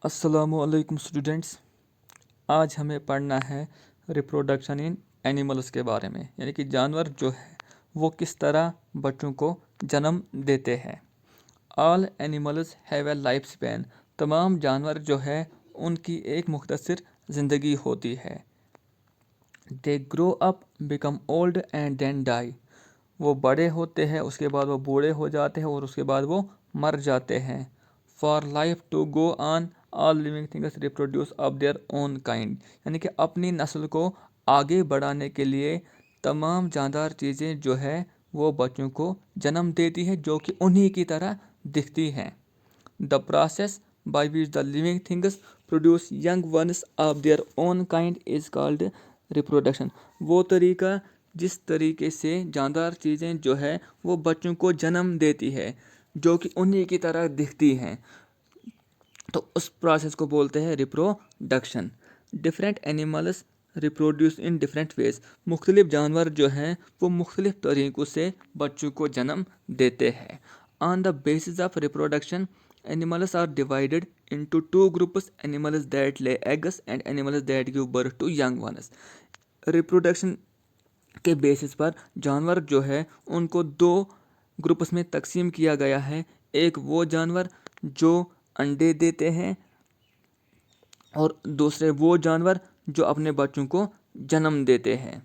अस्सलामुअलैकुम स्टूडेंट्स। आज हमें पढ़ना है रिप्रोडक्शन इन एनिमल्स के बारे में, यानी कि जानवर जो है वो किस तरह बच्चों को जन्म देते हैं। All animals have a life span. तमाम जानवर जो है उनकी एक मुख्तसर ज़िंदगी होती है। They grow up, become old and then die. वो बड़े होते हैं, उसके बाद वो बूढ़े हो जाते हैं और उसके बाद वो मर जाते हैं। For life to go on, all living things reproduce of their own kind. यानी कि अपनी नस्ल को आगे बढ़ाने के लिए तमाम जानदार चीज़ें जो है वो बच्चों को जन्म देती है, जो कि उन्हीं की तरह दिखती हैं। The process by which the living things produce young ones of their own kind is called reproduction। वो तरीका जिस तरीके से जानदार चीज़ें जो है वो बच्चों को जन्म देती है, जो कि उन्हीं की तरह दिखती हैं, तो उस प्रोसेस को बोलते हैं reproduction. Different animals reproduce in different ways. मुख्तलिफ जानवर जो हैं वो मुख्तलिफ तरीक़ों से बच्चों को जन्म देते हैं। On the basis of reproduction, animals are divided into two groups: animals that lay eggs and animals that give birth to young ones। Reproduction के बेसिस पर जानवर जो है उनको दो ग्रुप्स में तकसीम किया गया है। एक वो जानवर जो अंडे देते हैं और दूसरे वो जानवर जो अपने बच्चों को जन्म देते हैं।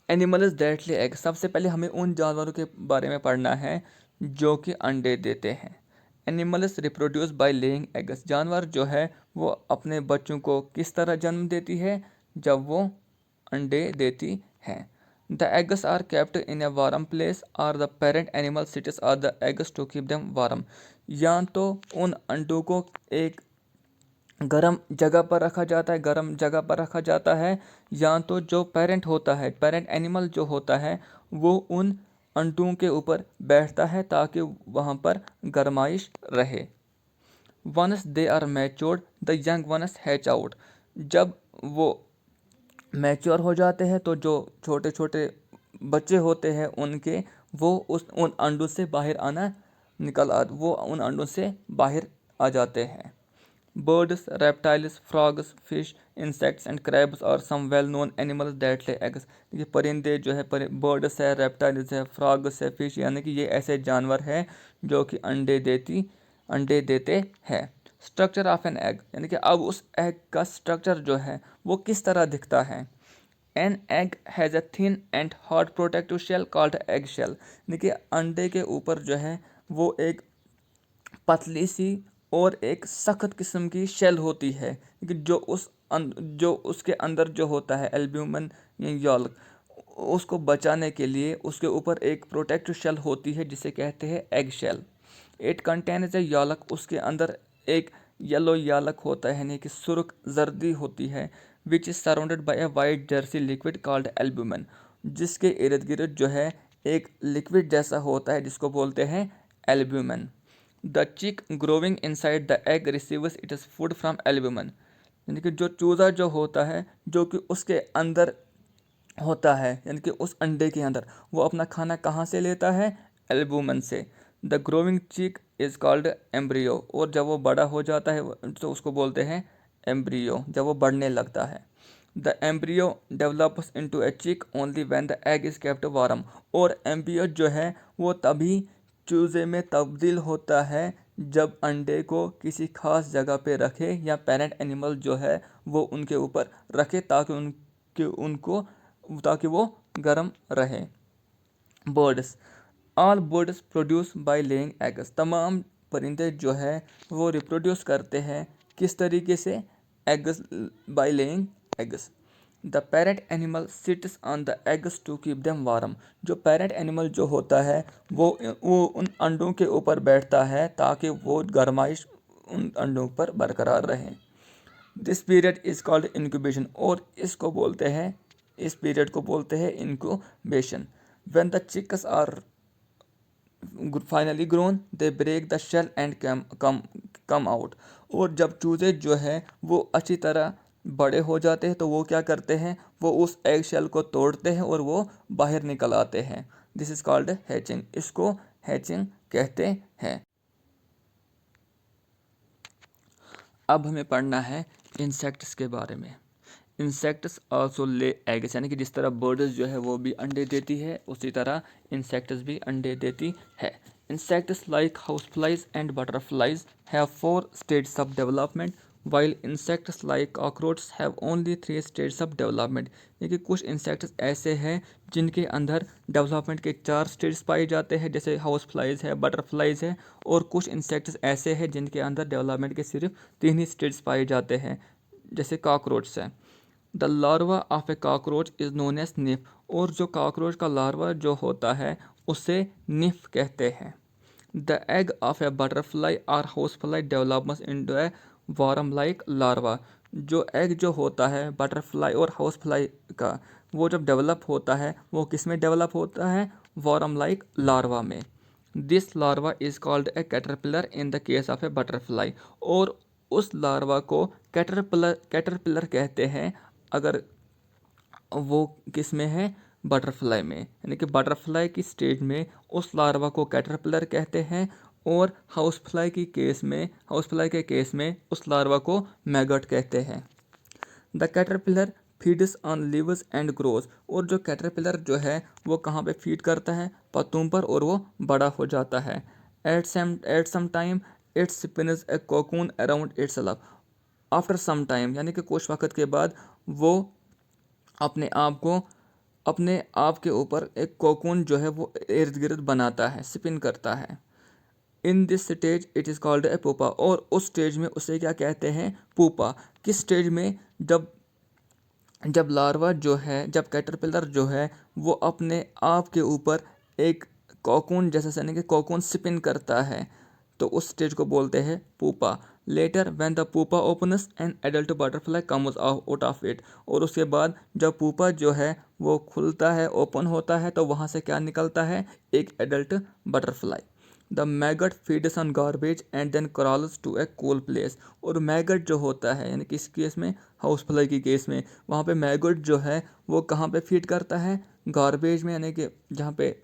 एनिमल्स दैट ले एग। सबसे पहले हमें उन जानवरों के बारे में पढ़ना है जो कि अंडे देते हैं। Animals reproduce by laying eggs. जानवर जो है वो अपने बच्चों को किस तरह जन्म देती है? जब वो अंडे देती है। The eggs are kept in a warm place और the parent animal sits on the eggs to keep them warm. या तो उन अंडों को एक गर्म जगह पर रखा जाता है, गर्म जगह पर रखा जाता है, या तो जो पेरेंट होता है, पेरेंट एनिमल जो होता है वो उन अंडों के ऊपर बैठता है ताकि वहाँ पर गर्माइश रहे। Once they are matured, the young ones hatch out. जब वो मैच्योर हो जाते हैं तो जो छोटे छोटे बच्चे होते हैं उनके, वो उन अंडों से बाहर आना वो उन अंडों से बाहर आ जाते हैं। Birds, reptiles, frogs, fish, insects and crabs are some well-known animals that lay eggs। ये परिंदे जो है बर्ड्स है, रेप्टाइल्स है, फ्रॉग्स है, फिश, यानी कि ये ऐसे जानवर हैं जो कि अंडे देते हैं। स्ट्रक्चर ऑफ एन एग, यानी कि अब उस एग का स्ट्रक्चर जो है वो किस तरह दिखता है। An egg has a thin and hard protective shell called egg shell. यानी कि अंडे के ऊपर जो है वो एक पतली सी और एक सख्त किस्म की शेल होती है कि जो उसके अंदर जो होता है एल्ब्यूमिन यॉल्क, उसको बचाने के लिए उसके ऊपर एक प्रोटेक्टिव शेल होती है जिसे कहते हैं एग शेल। इट कंटेन्स ए यॉलक। उसके अंदर एक येलो यालक होता है, यानी कि सुर्ख जर्दी होती है, which is surrounded by A white Jersey liquid called albumin. जिसके इर्द गिर्द जो है एक लिक्विड जैसा होता है जिसको बोलते हैं एल्ब्यूमिन। द चिक growing inside the egg receives its food from albumin. यानी कि जो चूज़ा जो होता है जो कि उसके अंदर होता है, यानी कि उस अंडे के अंदर, वो अपना खाना कहाँ से लेता है? एल्ब्यूमिन से। द ग्रोविंग चिक इज़ कॉल्ड एम्ब्रियो। और जब वो बड़ा हो जाता है तो उसको बोलते हैं एम्ब्रियो, जब वो बढ़ने लगता है। द एम्ब्रियो डेवलप्स इनटू ए चिक only when the egg is kept warm. और एम्ब्रियो जो है वो तभी चूज़े में तब्दील होता है जब अंडे को किसी खास जगह पे रखे या पेरेंट एनिमल जो है वो उनके ऊपर रखे ताकि वो गर्म रहे। Birds, all birds produce by laying eggs. तमाम परिंदे जो है वो रिप्रोड्यूस करते हैं किस तरीके से? Eggs, by laying eggs. The parent animal sits on the eggs to keep them warm. जो पेरेंट एनिमल जो होता है वो उन अंडों के ऊपर बैठता है ताकि वो गर्माइश उन अंडों पर बरकरार रहे। This period is called incubation. और इस पीरियड को बोलते हैं incubation. When the chicks are finally grown they break the shell and come out. और जब चूज़े जो है वो अच्छी तरह बड़े हो जाते हैं तो वो क्या करते हैं? वो उस एग शेल को तोड़ते हैं और वो बाहर निकल आते हैं। This is called hatching. इसको हैचिंग कहते हैं। अब हमें पढ़ना है इंसेक्ट्स के बारे में। इंसेक्ट्स आल्सो ले एग्स, यानी कि जिस तरह बर्ड्स जो है वो भी अंडे देती है, उसी तरह इंसेक्ट्स भी अंडे देती है। Insects like house flies and butterflies have 4 stage of development, while insects like cockroach have only 3 stage of development. यानी कि कुछ इंसेक्ट्स ऐसे हैं जिनके अंदर डेवलपमेंट के 4 स्टेज पाए जाते हैं, जैसे हाउस फ्लाइज है, बटरफ्लाइज है, और कुछ इंसेक्ट्स ऐसे हैं जिनके अंदर डेवलपमेंट के सिर्फ 3 ही स्टेज पाए जाते हैं, जैसे कॉकरोच है। The larva of a cockroach is known as nymph, और जो कॉकरोच का लार्वा जो होता है उसे निफ कहते हैं। The egg of a butterfly और house fly develops into a worm like larva. जो एग जो होता है बटरफ्लाई और हाउस फ्लाई का, वो जब डेवलप होता है वो किस में डेवलप होता है? वार्म लाइक लार्वा में। This larva is called a caterpillar in the case of a butterfly, और उस लार्वा को कैटरपिलर कहते हैं अगर वो किस में है? बटरफ्लाई में। यानी कि बटरफ्लाई की स्टेज में उस लार्वा को कैटरपिलर कहते हैं, और हाउस फ्लाई के केस में उस लार्वा को मैगट कहते हैं। The caterpillar feeds on leaves and grows, और जो कैटरपिलर जो है वो कहाँ पे फीड करता है? पत्तों पर, और वो बड़ा हो जाता है। At some time it spins a cocoon around itself. After some time, यानी कि कुछ वक्त के बाद वो अपने आप के ऊपर एक कोकून जो है वो इर्द गिर्द बनाता है, स्पिन करता है। In this stage it is called a pupa, और उस स्टेज में उसे क्या कहते हैं? पुपा। किस स्टेज में? जब लार्वा जो है, जब कैटरपिलर जो है वो अपने आप के ऊपर एक कोकून जैसा, यानी कि कोकून स्पिन करता है, तो उस स्टेज को बोलते हैं pupa. Letter when the pupa opens an adult butterfly comes out of it, और उसके बाद जब पुपा जो है वो खुलता है, ओपन होता है, तो वहाँ से क्या निकलता है? एक adult butterfly. The maggot feeds on garbage and then crawls to a cool place, और मैगट जो होता है, यानी कि इस केस में हाउस फ्लाई की केस में, वहाँ पे मैगट जो है वो कहाँ पे फीड करता है? गार्बेज में, यानी कि जहाँ पे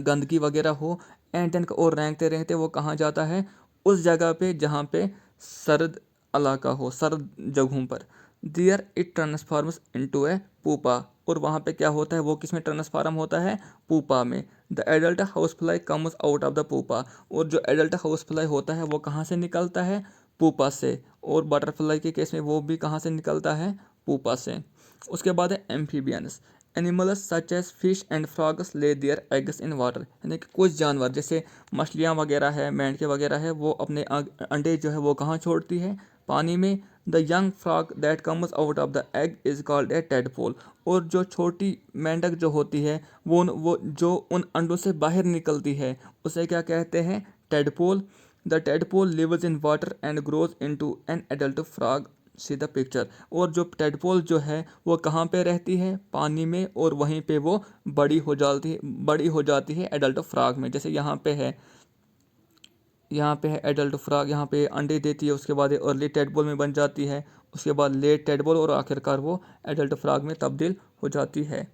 गंदगी वगैरह हो, एंड देन और रेंगते रेंगते वो कहाँ जाता है? उस जगह पे जहाँ पे सर्द इलाका हो, सर्द जगहों पर। There it transforms into a pupa, और वहाँ पे क्या होता है? वो किस में ट्रांसफॉर्म होता है? पूपा में। The adult house fly comes out of the pupa, और जो एडल्ट हाउस फ्लाई होता है वो कहाँ से निकलता है? पूपा से। और बटरफ्लाई के केस में वो भी कहाँ से निकलता है? पूपा से। उसके बाद है amphibians. Animals such as fish and frogs lay their eggs in water, यानी कि कुछ जानवर जैसे मछलियाँ वगैरह है, मेंढके वगैरह है, वो अपने अंडे जो है वो कहाँ छोड़ती है? पानी में। The young frog that comes out of the egg is called A tadpole, और जो छोटी मेंढक जो होती है वो जो उन अंडों से बाहर निकलती है उसे क्या कहते हैं? Tadpole. The tadpole lives in water and grows into an adult frog, see the picture. और जो टेडपोल जो है वो कहाँ पे रहती है? पानी में, और वहीं पे वो बड़ी हो जाती है एडल्ट फ्रॉग में। जैसे यहाँ पे है एडल्ट फ्रॉग, यहाँ पे अंडे देती है, उसके बाद अर्ली टेडपोल में बन जाती है, उसके बाद लेट टेडपोल, और आखिरकार वो एडल्ट फ्रॉग में तब्दील हो जाती है।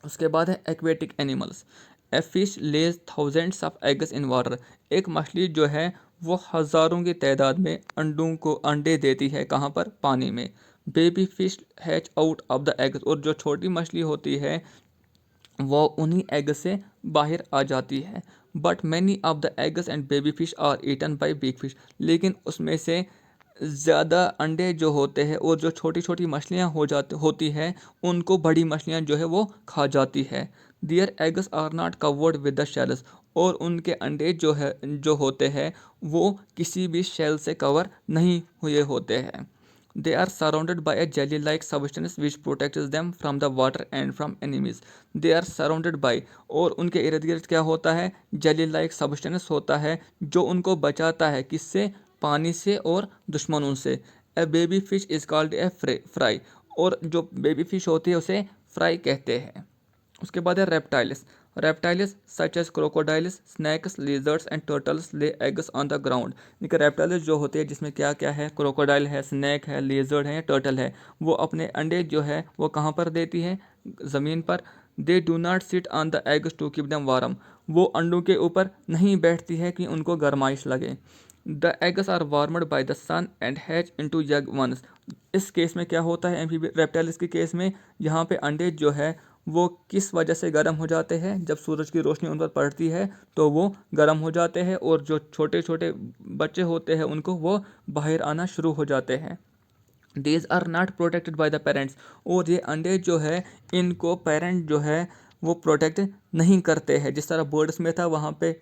उसके बाद है aquatic animals. A fish lays thousands of eggs in water, एक मछली जो है वो हज़ारों की तादाद में अंडे देती है, कहाँ पर? पानी में। Baby fish hatch out of the eggs, और जो छोटी मछली होती है वो उन्हीं एग से बाहर आ जाती है। But many of the eggs and baby fish are eaten by big fish, लेकिन उसमें से ज़्यादा अंडे जो होते हैं और जो छोटी छोटी मछलियाँ होती हैं उनको बड़ी मछलियाँ जो है वो खा जाती है। Their eggs are not covered with the shells, और उनके अंडे जो होते हैं वो किसी भी शेल से कवर नहीं हुए होते हैं। They are surrounded by a jelly like substance which protects them from the water and from enemies. They are surrounded by, और उनके इर्द गिर्द क्या होता है? जेली लाइक सब्सटेंस होता है जो उनको बचाता है, किससे? पानी से और दुश्मनों से। A baby fish is called a fry, और जो बेबी फिश होती है उसे फ्राई कहते हैं। उसके बाद है reptiles such as crocodiles, snakes, lizards and turtles lay eggs on the ground. यानी रेप्टाइल्स जो होते हैं जिसमें क्या क्या है? क्रोकोडाइल है, स्नैक है, लिजर्ड है, टर्टल है, वो अपने अंडे जो है वो कहाँ पर देती है? ज़मीन पर। They do not sit on the eggs to keep them warm, वो अंडों के ऊपर नहीं बैठती है कि उनको गर्माइश लगे। The eggs are warmed by the sun and hatch into young ones. इस केस में क्या होता है एम्फीबियन रेप्टाइल्स के केस में, यहाँ पे अंडे जो है वो किस वजह से गर्म हो जाते हैं, जब सूरज की रोशनी उन पर पड़ती है तो वो गर्म हो जाते हैं, और जो छोटे छोटे बच्चे होते हैं उनको वो बाहर आना शुरू हो जाते हैं। These are not protected by the parents. और ये अंडे जो है इनको पेरेंट जो है वो प्रोटेक्ट नहीं करते हैं। जिस तरह बर्ड्स में था, वहाँ पे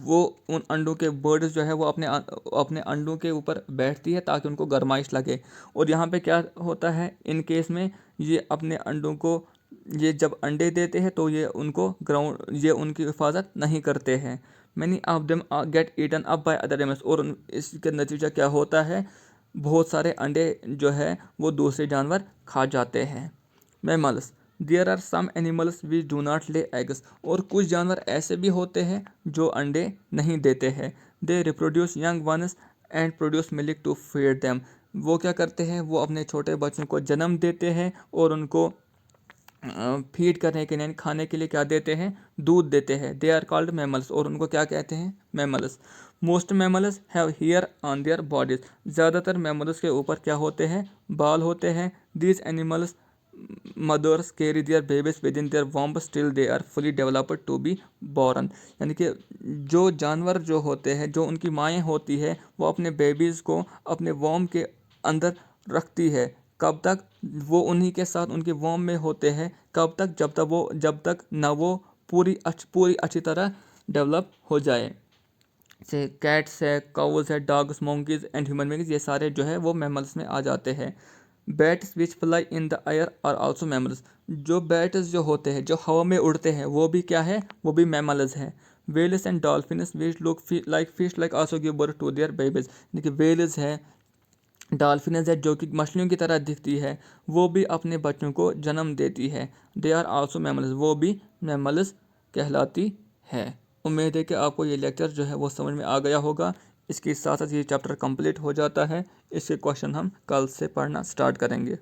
वो उन अंडों के बर्ड्स जो है वो अपने अंडों के ऊपर बैठती है ताकि उनको गर्माइश लगे। और यहाँ पे क्या होता है इन केस में, ये अपने अंडों को, ये जब अंडे देते हैं तो ये उनकी हिफाजत नहीं करते हैं। Many of them get eaten up by other animals. और इसका नतीजा क्या होता है, बहुत सारे अंडे जो है वो दूसरे जानवर खा जाते हैं। Mammals, there are some animals which do not lay eggs. और कुछ जानवर ऐसे भी होते हैं जो अंडे नहीं देते हैं। They reproduce young ones and produce milk to feed them. वो क्या करते हैं, वो अपने छोटे बच्चों को जन्म देते हैं और उनको फीड करने के लिए, खाने के लिए क्या देते हैं, दूध देते हैं। They are called mammals. और उनको क्या कहते हैं, mammals. Most mammals have hair on their bodies. ज़्यादातर मैमल्स के ऊपर क्या होते हैं, बाल होते हैं। These animals mothers carry their babies within their womb still they are fully developed to be born. यानी कि जो जानवर जो होते हैं, जो उनकी माएँ होती है, वो अपने बेबीज़ को अपने वॉम्ब के अंदर रखती है। कब तक, वो उन्हीं के साथ उनके वॉर्म में होते हैं। कब तक, जब तक ना वो पूरी अच्छी तरह डेवलप हो जाए। से कैट्स है, काउस है, dogs, monkeys and human beings, ये सारे जो है वो मैमल्स में आ जाते हैं। Bats which fly in the air are also mammals. जो बैट्स जो होते हैं, जो हवा में उड़ते हैं, वो भी क्या है, वो भी मैमल्स हैं। Whales and dolphins which look like fish like also give birth to their babies. यानी कि वेल्स है, डॉल्फिन्स है, जो कि मछलियों की तरह दिखती है, वो भी अपने बच्चों को जन्म देती है। दे आर आल्सो मैमल्स, वो भी मैमल्स कहलाती है। उम्मीद है कि आपको ये लेक्चर जो है वो समझ में आ गया होगा। इसके साथ साथ ये चैप्टर कंप्लीट हो जाता है। इसके क्वेश्चन हम कल से पढ़ना स्टार्ट करेंगे।